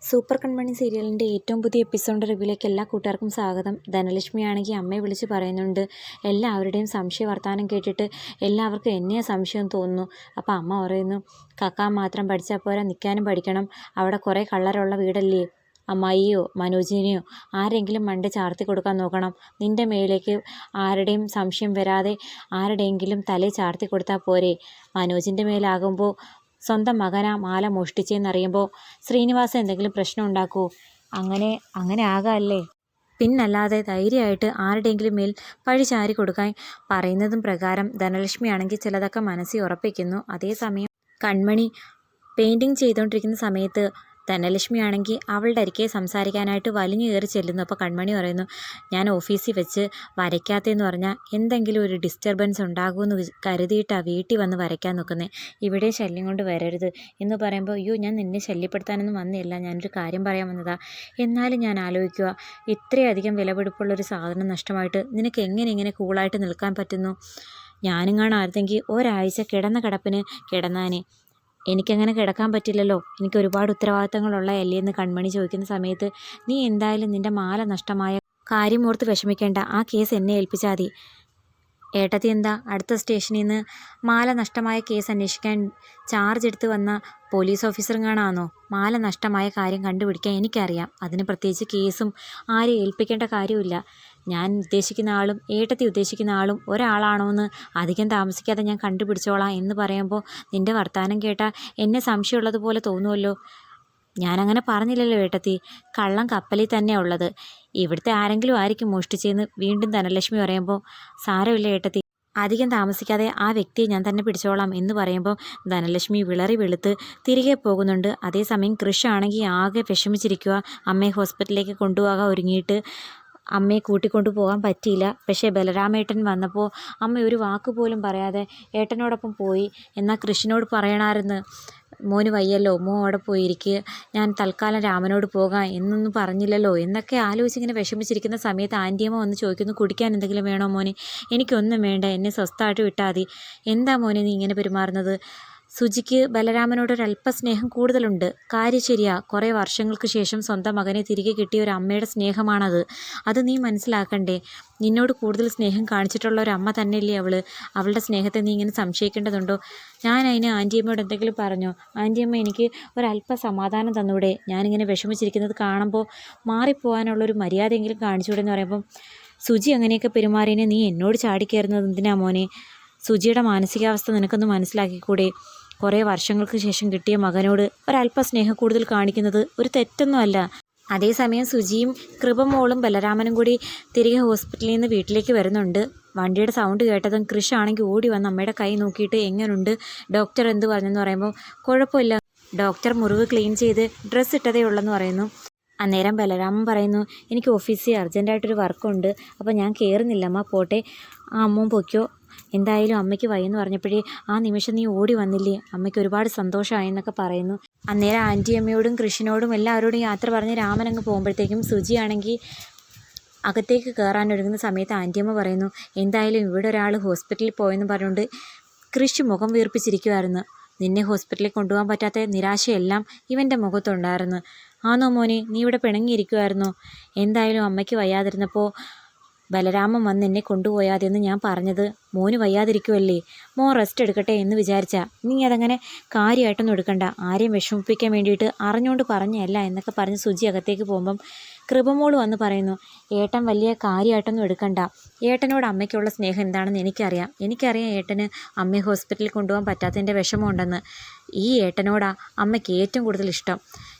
Super കൺമണി സീരിയലിൻ്റെ ഏറ്റവും പുതിയ എപ്പിസോഡിൻ്റെ റിവ്യൂയിലേക്ക് എല്ലാ കൂട്ടുകാർക്കും സ്വാഗതം. ധനലക്ഷ്മിയാണെങ്കിൽ അമ്മയെ വിളിച്ച് പറയുന്നുണ്ട്, എല്ലാവരുടെയും സംശയ വർത്താനം കേട്ടിട്ട് എല്ലാവർക്കും എന്നെയാ സംശയം തോന്നുന്നു. അപ്പോൾ അമ്മ പറയുന്നു, കക്കാൻ മാത്രം പഠിച്ചാൽ പോരാ, നിൽക്കാനും പഠിക്കണം. അവിടെ കുറേ കള്ളരുള്ള വീടല്ലേ. അമ്മായിയോ മനോജിനെയോ ആരെങ്കിലും മണ്ട ചാർത്തി കൊടുക്കാൻ നോക്കണം. നിൻ്റെ മേലേക്ക് ആരുടെയും സംശയം വരാതെ ആരുടെയെങ്കിലും തലേ ചാർത്തി കൊടുത്താൽ പോരെ. മനോജിൻ്റെ മേലാകുമ്പോൾ സ്വന്തം മകനാ മാല മോഷ്ടിച്ചെന്നറിയുമ്പോൾ ശ്രീനിവാസൻ എന്തെങ്കിലും പ്രശ്നം ഉണ്ടാക്കുമോ? അങ്ങനെ ആകാമല്ലേ. പിന്നല്ലാതെ ധൈര്യമായിട്ട് ആരുടെയെങ്കിലും മേൽ പഴി ചാരി കൊടുക്കാൻ പറയുന്നതും പ്രകാരം ധനലക്ഷ്മിയാണെങ്കിൽ ചിലതൊക്കെ മനസ്സിൽ ഉറപ്പിക്കുന്നു. അതേസമയം കൺമണി പെയിൻറ്റിങ് ചെയ്തുകൊണ്ടിരിക്കുന്ന സമയത്ത് ധനലക്ഷ്മിയാണെങ്കിൽ അവളുടെ അരികെ സംസാരിക്കാനായിട്ട് വലിഞ്ഞു കയറി ചെല്ലുന്നു. അപ്പോൾ കൺമണി പറയുന്നു, ഞാൻ ഓഫീസിൽ വെച്ച് വരയ്ക്കാത്തതെന്ന് പറഞ്ഞാൽ എന്തെങ്കിലും ഒരു ഡിസ്റ്റർബൻസ് ഉണ്ടാകുമെന്ന് കരുതിയിട്ടാണ് വീട്ടിൽ വന്ന് വരയ്ക്കാൻ നോക്കുന്നത്. ഇവിടെ ശല്യം കൊണ്ട് വരരുത് എന്ന് പറയുമ്പോൾ, അയ്യോ ഞാൻ നിന്നെ ശല്യപ്പെടുത്താനൊന്നും വന്നില്ല, ഞാനൊരു കാര്യം പറയാൻ വന്നതാ. എന്നാലും ഞാൻ ആലോചിക്കുക, ഇത്രയധികം വിലപിടിപ്പുള്ളൊരു സാധനം നഷ്ടമായിട്ട് നിനക്ക് എങ്ങനെ ഇങ്ങനെ കൂളായിട്ട് നിൽക്കാൻ പറ്റുന്നു? ഞാനും കാണാമായിരുന്നെങ്കിൽ ഒരാഴ്ച കിടന്ന കിടപ്പിന് കിടന്നാനെ. എനിക്കങ്ങനെ കിടക്കാൻ പറ്റില്ലല്ലോ, എനിക്ക് ഒരുപാട് ഉത്തരവാദിത്തങ്ങളുള്ളതല്ലേ എന്ന് കൺമണി ചോദിക്കുന്ന സമയത്ത്, നീ എന്തായാലും നിൻ്റെ മാല നഷ്ടമായ കാര്യം ഓർത്ത് വിഷമിക്കേണ്ട, ആ കേസ് എന്നെ ഏൽപ്പിച്ചാൽ മതി. ഏട്ടത്തി എന്താ അടുത്ത സ്റ്റേഷനിൽ നിന്ന് മാല നഷ്ടമായ കേസ് അന്വേഷിക്കാൻ ചാർജ് എടുത്ത് വന്ന പോലീസ് ഓഫീസറും കാണാമെന്നോ? മാല നഷ്ടമായ കാര്യം കണ്ടുപിടിക്കാൻ എനിക്കറിയാം. അതിന് പ്രത്യേകിച്ച് കേസും ആരെയും ഏൽപ്പിക്കേണ്ട കാര്യമില്ല. ഞാൻ ഉദ്ദേശിക്കുന്ന ആളും ഏട്ടത്തി ഉദ്ദേശിക്കുന്ന ആളും ഒരാളാണോ എന്ന് അധികം താമസിക്കാതെ ഞാൻ കണ്ടുപിടിച്ചോളാം എന്ന് പറയുമ്പോൾ, നിൻ്റെ വർത്തമാനം കേട്ടാൽ എന്നെ സംശയമുള്ളതുപോലെ തോന്നുമല്ലോ. ഞാനങ്ങനെ പറഞ്ഞില്ലല്ലോ ഏട്ടത്തി, കള്ളം കപ്പലിൽ തന്നെയാണ് ഉള്ളത്. ഇവിടുത്തെ ആരെങ്കിലും ആയിരിക്കും മോഷ്ടിച്ചതെന്ന് വീണ്ടും ധനലക്ഷ്മി പറയുമ്പോൾ, സാരമില്ല ഏട്ടത്തി, അധികം താമസിക്കാതെ ആ വ്യക്തിയെ ഞാൻ തന്നെ പിടിച്ചോളാം എന്ന് പറയുമ്പോൾ ധനലക്ഷ്മി വിളറി വെളുത്ത് തിരികെ പോകുന്നുണ്ട്. അതേസമയം കൃഷ് ആണെങ്കിൽ ആകെ വിഷമിച്ചിരിക്കുക. അമ്മയെ ഹോസ്പിറ്റലിലേക്ക് കൊണ്ടുപോകാൻ ഒരുങ്ങിയിട്ട് അമ്മയെ കൂട്ടിക്കൊണ്ടു പോകാൻ പറ്റിയില്ല. പക്ഷേ ബലരാമേട്ടൻ വന്നപ്പോൾ അമ്മ ഒരു വാക്ക് പോലും പറയാതെ ഏട്ടനോടൊപ്പം പോയി. എന്നാൽ കൃഷിനോട് പറയണമായിരുന്നു, മോന് വയ്യല്ലോ, അവിടെ പോയിരിക്കുക, ഞാൻ തൽക്കാലം രാമനോട് പോകാം എന്നൊന്നും പറഞ്ഞില്ലല്ലോ എന്നൊക്കെ ആലോചിച്ചിങ്ങനെ വിഷമിച്ചിരിക്കുന്ന സമയത്ത് ആൻറ്റിയമ്മ വന്ന് ചോദിക്കുന്നു, കുടിക്കാൻ എന്തെങ്കിലും വേണോ മോനെ? എനിക്കൊന്നും വേണ്ട, എന്നെ സ്വസ്ഥമായിട്ട് വിട്ടാൽ മതി. എന്താ മോനെ നീ ഇങ്ങനെ പെരുമാറുന്നത്? സുജിക്ക് ബലരാമനോടൊരല്പ സ്നേഹം കൂടുതലുണ്ട്. കാര്യം ശരിയാ, കുറേ വർഷങ്ങൾക്ക് ശേഷം സ്വന്തം മകനെ തിരികെ കിട്ടിയ ഒരു അമ്മയുടെ സ്നേഹമാണത്. അത് നീ മനസ്സിലാക്കണ്ടേ? നിന്നോട് കൂടുതൽ സ്നേഹം കാണിച്ചിട്ടുള്ള ഒരു അമ്മ തന്നെയല്ലേ അവൾ. അവളുടെ സ്നേഹത്തെ നീ ഇങ്ങനെ സംശയിക്കേണ്ടതുണ്ടോ? ഞാൻ അതിന് ആൻറ്റിയമ്മയോട് എന്തെങ്കിലും പറഞ്ഞോ? ആൻറ്റിയമ്മ എനിക്ക് ഒരല്പ സമാധാനം തന്നൂടെ? ഞാനിങ്ങനെ വിഷമിച്ചിരിക്കുന്നത് കാണുമ്പോൾ മാറിപ്പോകാനുള്ളൊരു മര്യാദയെങ്കിലും കാണിച്ചുകൂടെ എന്ന് പറയുമ്പം, സുജി അങ്ങനെയൊക്കെ പെരുമാറിയതിനെ നീ എന്നോട് ചാടിക്കയറുന്നത് എന്തിനാ മോനെ? സുജിയുടെ മാനസികാവസ്ഥ നിനക്കൊന്ന് മനസ്സിലാക്കിക്കൂടെ? കുറേ വർഷങ്ങൾക്ക് ശേഷം കിട്ടിയ മകനോട് ഒരല്പ സ്നേഹം കൂടുതൽ കാണിക്കുന്നത് ഒരു തെറ്റൊന്നും അല്ല. അതേസമയം സുജിയും കൃപമോളും ബലരാമനും കൂടി തിരികെ ഹോസ്പിറ്റലിൽ നിന്ന് വീട്ടിലേക്ക് വരുന്നുണ്ട്. വണ്ടിയുടെ സൗണ്ട് കേട്ടതും കൃഷ് ആണെങ്കിൽ ഓടി വന്ന് അമ്മയുടെ കൈ നോക്കിയിട്ട്, എങ്ങനെയുണ്ട് ഡോക്ടർ എന്ത് പറഞ്ഞെന്ന് പറയുമ്പോൾ, കുഴപ്പമില്ല, ഡോക്ടർ മുറിവ് ക്ലീൻ ചെയ്ത് ഡ്രസ്സ് ഇട്ടതേ ഉള്ളെന്ന് പറയുന്നു. അന്നേരം ബലരാമൻ പറയുന്നു, എനിക്ക് ഓഫീസിൽ അർജൻറ്റായിട്ടൊരു വർക്കുണ്ട്, അപ്പോൾ ഞാൻ കയറുന്നില്ല അമ്മ, പോട്ടെ. ആ അമ്മ പൊയ്ക്കോ, എന്തായാലും അമ്മയ്ക്ക് വയ്യെന്ന് പറഞ്ഞപ്പോഴേ ആ നിമിഷം നീ ഓടി വന്നില്ലേ, അമ്മയ്ക്ക് ഒരുപാട് സന്തോഷമായി എന്നൊക്കെ പറയുന്നു. അന്നേരം ആൻറ്റിയമ്മയോടും കൃഷിനോടും എല്ലാവരോടും യാത്ര പറഞ്ഞ് രാമൻ അങ്ങ് പോകുമ്പോഴത്തേക്കും സുജിയാണെങ്കിൽ അകത്തേക്ക് കയറാനൊരുങ്ങുന്ന സമയത്ത് ആൻറ്റിയമ്മ പറയുന്നു, എന്തായാലും ഇവിടെ ഒരാൾ ഹോസ്പിറ്റലിൽ പോയെന്ന് പറഞ്ഞുകൊണ്ട് കൃഷി മുഖം വീർപ്പിച്ചിരിക്കുമായിരുന്നു. നിന്നെ ഹോസ്പിറ്റലിൽ കൊണ്ടുപോകാൻ പറ്റാത്ത നിരാശയെല്ലാം ഇവൻ്റെ മുഖത്തുണ്ടായിരുന്നു. ആന്നോ മോനെ, നീ ഇവിടെ പിണങ്ങിയിരിക്കുമായിരുന്നോ? എന്തായാലും അമ്മയ്ക്ക് വയ്യാതിരുന്നപ്പോൾ ബലരാമൻ വന്ന് എന്നെ കൊണ്ടുപോയാതെന്ന് ഞാൻ പറഞ്ഞത് മോന് വയ്യാതിരിക്കുമല്ലേ, മോൻ റെസ്റ്റ് എടുക്കട്ടെ എന്ന് വിചാരിച്ചാ. നീ അതങ്ങനെ കാര്യമായിട്ടൊന്നും എടുക്കണ്ട, ആരെയും വിഷമിപ്പിക്കാൻ വേണ്ടിയിട്ട് അറിഞ്ഞുകൊണ്ട് പറഞ്ഞല്ല എന്നൊക്കെ പറഞ്ഞ് സുജി അകത്തേക്ക് പോകുമ്പം കൃപമോള് വന്ന് പറയുന്നു, ഏട്ടൻ വലിയ കാര്യമായിട്ടൊന്നും എടുക്കണ്ട, ഏട്ടനോട് അമ്മയ്ക്കുള്ള സ്നേഹം എന്താണെന്ന് എനിക്കറിയാം ഏട്ടന് അമ്മയെ ഹോസ്പിറ്റലിൽ കൊണ്ടുപോകാൻ പറ്റാത്തതിൻ്റെ വിഷമമുണ്ടെന്ന്. ഈ ഏട്ടനോടാ അമ്മയ്ക്ക് ഏറ്റവും കൂടുതൽ ഇഷ്ടം.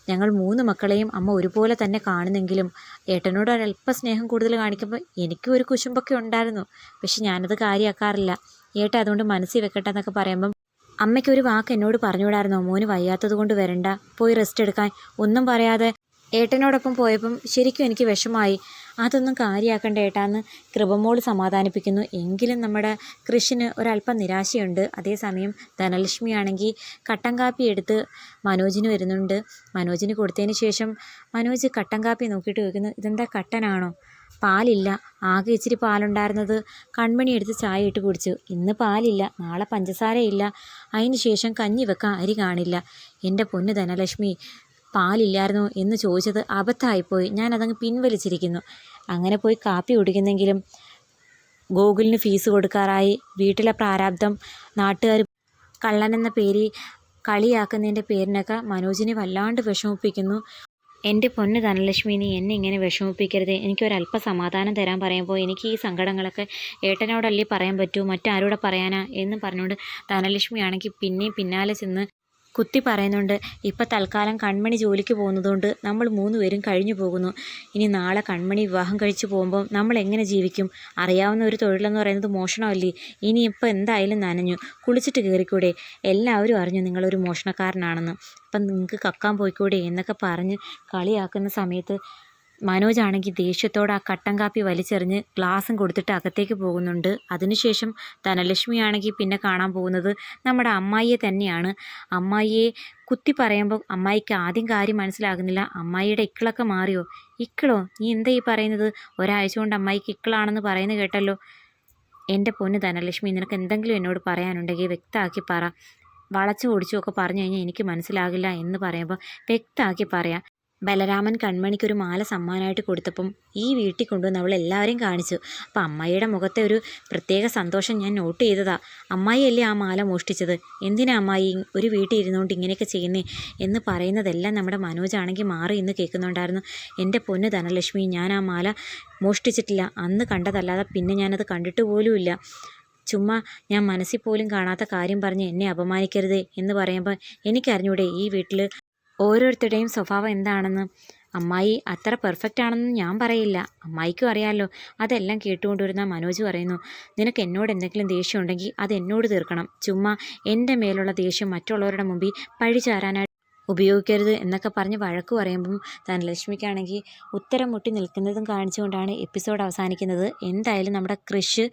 ഞങ്ങൾ 3 മക്കളെയും അമ്മ ഒരുപോലെ തന്നെ കാണുന്നെങ്കിലും ഏട്ടനോട് ഒരല്പ സ്നേഹം കൂടുതൽ കാണിക്കുമ്പോൾ എനിക്കും ഒരു കുശുമ്പൊക്കെ ഉണ്ടായിരുന്നു. പക്ഷെ ഞാനത് കാര്യമാക്കാറില്ല. ഏട്ടൻ അതുകൊണ്ട് മനസ്സിൽ വെക്കട്ടെ എന്നൊക്കെ പറയുമ്പം, അമ്മയ്ക്ക് ഒരു വാക്ക് എന്നോട് പറഞ്ഞുകൂടായിരുന്നോ, മോന് വയ്യാത്തത് കൊണ്ട് വരണ്ട, പോയി റെസ്റ്റ് എടുക്കാൻ? ഒന്നും പറയാതെ ഏട്ടനോടൊപ്പം പോയപ്പം ശരിക്കും എനിക്ക് വിഷമമായി. അതൊന്നും കാര്യമാക്കണ്ട ഏട്ടാന്ന് കൃപമോൾ സമാധാനിപ്പിക്കുന്നു. എങ്കിലും നമ്മുടെ കൃഷിന് ഒരല്പം നിരാശയുണ്ട്. അതേസമയം ധനലക്ഷ്മിയാണെങ്കിൽ കട്ടൻ കാപ്പി എടുത്ത് മനോജിന് വരുന്നുണ്ട്. മനോജിന് കൊടുത്തതിന് ശേഷം മനോജ് കട്ടൻ കാപ്പി നോക്കിയിട്ട് ചോദിക്കുന്നു, ഇതെന്താ കട്ടനാണോ? പാലില്ല, ആകെ ഇച്ചിരി പാലുണ്ടായിരുന്നത് കൺമണി എടുത്ത് ചായ ഇട്ട് കുടിച്ചു. ഇന്ന് പാലില്ല, നാളെ പഞ്ചസാരയില്ല, അതിന് ശേഷം കഞ്ഞി വെക്കാൻ അരി കാണില്ല. എൻ്റെ പൊന്ന് ധനലക്ഷ്മി, പാലില്ലായിരുന്നോ എന്ന് ചോദിച്ചത് അബദ്ധമായിപ്പോയി, ഞാനതങ്ങ് പിൻവലിച്ചിരിക്കുന്നു. അങ്ങനെ പോയി കാപ്പി കുടിക്കുന്നെങ്കിലും ഗോകുലിന് ഫീസ് കൊടുക്കാറായി. വീട്ടിലെ പ്രാരാബ്ദം, നാട്ടുകാർ കള്ളനെന്ന പേരിൽ കളിയാക്കുന്നതിൻ്റെ പേരിനൊക്കെ മനോജിനെ വല്ലാണ്ട് വിഷമിപ്പിക്കുന്നു. എൻ്റെ പൊന്ന് ധനലക്ഷ്മി, നീ എന്നെ ഇങ്ങനെ വിഷമിപ്പിക്കരുത്. എനിക്കൊരല്പ സമാധാനം തരാൻ പറയുമ്പോൾ എനിക്ക് ഈ സങ്കടങ്ങളൊക്കെ ഏട്ടനോടല്ലേ പറയാൻ പറ്റൂ, മറ്റാരോടെ പറയാനാ എന്ന് പറഞ്ഞുകൊണ്ട് ധനലക്ഷ്മി ആണെങ്കിൽ പിന്നെയും പിന്നാലെ ചെന്ന് കുത്തി പറയുന്നുണ്ട്. ഇപ്പം തൽക്കാലം കൺമണി ജോലിക്ക് പോകുന്നതുകൊണ്ട് നമ്മൾ 3 പേരും കഴിഞ്ഞു പോകുന്നു. ഇനി നാളെ കൺമണി വിവാഹം കഴിച്ചു പോകുമ്പോൾ നമ്മൾ എങ്ങനെ ജീവിക്കും? അറിയാവുന്ന ഒരു തൊഴിലെന്ന് പറയുന്നത് മോഷണമല്ലേ? ഇനിയിപ്പോൾ എന്തായാലും നനഞ്ഞു, കുളിച്ചിട്ട് കയറിക്കൂടെ? എല്ലാവരും അറിഞ്ഞു നിങ്ങളൊരു മോഷണക്കാരനാണെന്ന്. അപ്പം നിങ്ങൾക്ക് കക്കാൻ പോയിക്കൂടെ എന്നൊക്കെ പറഞ്ഞ് കളിയാക്കുന്ന സമയത്ത് മനോജാണെങ്കിൽ ദേഷ്യത്തോടെ ആ കട്ടൻ കാപ്പി വലിച്ചെറിഞ്ഞ് ഗ്ലാസും കൊടുത്തിട്ട് അകത്തേക്ക് പോകുന്നുണ്ട്. അതിനുശേഷം ധനലക്ഷ്മിയാണെങ്കിൽ പിന്നെ കാണാൻ പോകുന്നത് നമ്മുടെ അമ്മായിയെ തന്നെയാണ്. അമ്മായിയെ കുത്തി പറയുമ്പോൾ അമ്മായിക്ക് ആദ്യം കാര്യം മനസ്സിലാകുന്നില്ല. അമ്മായിയുടെ ഇക്കിളൊക്കെ മാറിയോ? ഇക്കിളോ? നീ എന്താ ഈ പറയുന്നത്? ഒരാഴ്ച കൊണ്ട് അമ്മായിക്ക് ഇക്കിളാണെന്ന് പറയുന്നത് കേട്ടല്ലോ. എൻ്റെ പൊന്ന് ധനലക്ഷ്മി, നിനക്ക് എന്തെങ്കിലും എന്നോട് പറയാനുണ്ടെങ്കിൽ വ്യക്തമാക്കി പറ. വളച്ചും ഒടിച്ചുമൊക്കെ പറഞ്ഞു കഴിഞ്ഞാൽ എനിക്ക് മനസ്സിലാകില്ല എന്ന് പറയുമ്പോൾ വ്യക്തമാക്കി പറയാം. ബലരാമൻ കൺമണിക്കൊരു മാല സമ്മാനമായിട്ട് കൊടുത്തപ്പം ഈ വീട്ടിൽ കൊണ്ടുവന്ന് അവൾ എല്ലാവരെയും കാണിച്ചു. അപ്പം അമ്മായിയുടെ മുഖത്തെ ഒരു പ്രത്യേക സന്തോഷം ഞാൻ നോട്ട് ചെയ്തതാ. അമ്മായിയല്ലേ ആ മാല മോഷ്ടിച്ചത്? എന്തിനാ അമ്മായി ഒരു വീട്ടിൽ ഇരുന്നുകൊണ്ട് ഇങ്ങനെയൊക്കെ ചെയ്യുന്നേ എന്ന് പറയുന്നതെല്ലാം നമ്മുടെ മനോജാണെങ്കിൽ മാറി ഇന്ന് കേൾക്കുന്നുണ്ടായിരുന്നു. എൻ്റെ പൊന്ന് ധനലക്ഷ്മി, ഞാൻ ആ മാല മോഷ്ടിച്ചിട്ടില്ല. അന്ന് കണ്ടതല്ലാതെ പിന്നെ ഞാനത് കണ്ടിട്ട് പോലുമില്ല. ചുമ്മാ ഞാൻ മനസ്സിൽ പോലും കാണാത്ത കാര്യം പറഞ്ഞ് എന്നെ അപമാനിക്കരുതേ എന്ന് പറയുമ്പോൾ എനിക്കറിഞ്ഞൂടെ ഈ വീട്ടിൽ ഓരോരുത്തരുടെയും സ്വഭാവം എന്താണെന്ന്. അമ്മായി അത്ര പെർഫെക്റ്റ് ആണെന്ന് ഞാൻ പറയില്ല, അമ്മായിക്കും അറിയാമല്ലോ. അതെല്ലാം കേട്ടുകൊണ്ടുവരുന്ന മനോജ് പറയുന്നു, നിനക്ക് എന്നോട് എന്തെങ്കിലും ദേഷ്യം ഉണ്ടെങ്കിൽ അത് എന്നോട് തീർക്കണം. ചുമ്മാ എൻ്റെ മേലുള്ള ദേഷ്യം മറ്റുള്ളവരുടെ മുമ്പിൽ പഴി ചാരാനായിട്ട് ഉപയോഗിക്കരുത് എന്നൊക്കെ പറഞ്ഞ് വഴക്ക് പറയുമ്പം ധനലക്ഷ്മിക്കാണെങ്കിൽ ഉത്തരം മുട്ടി നിൽക്കുന്നതും കാണിച്ചുകൊണ്ടാണ് എപ്പിസോഡ് അവസാനിക്കുന്നത്. എന്തായാലും നമ്മുടെ കൃഷ്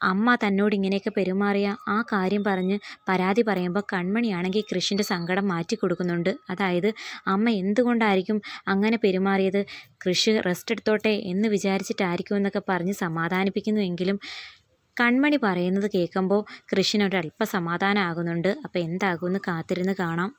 അമ്മ തന്നോട് ഇങ്ങനെയൊക്കെ പെരുമാറിയ ആ കാര്യം പറഞ്ഞ് പരാതി പറയുമ്പോൾ കൺമണിയാണെങ്കിൽ കൃഷിൻ്റെ സങ്കടം മാറ്റി കൊടുക്കുന്നുണ്ട്. അതായത് അമ്മ എന്തുകൊണ്ടായിരിക്കും അങ്ങനെ പെരുമാറിയത്, കൃഷി റെസ്റ്റ് എടുത്തോട്ടെ എന്ന് വിചാരിച്ചിട്ടായിരിക്കും എന്നൊക്കെ പറഞ്ഞ് സമാധാനിപ്പിക്കുന്നുവെങ്കിലും കൺമണി പറയുന്നത് കേൾക്കുമ്പോൾ കൃഷിനൊരല്പ സമാധാനമാകുന്നുണ്ട്. അപ്പോൾ എന്താകുമെന്ന് കാത്തിരുന്ന് കാണാം.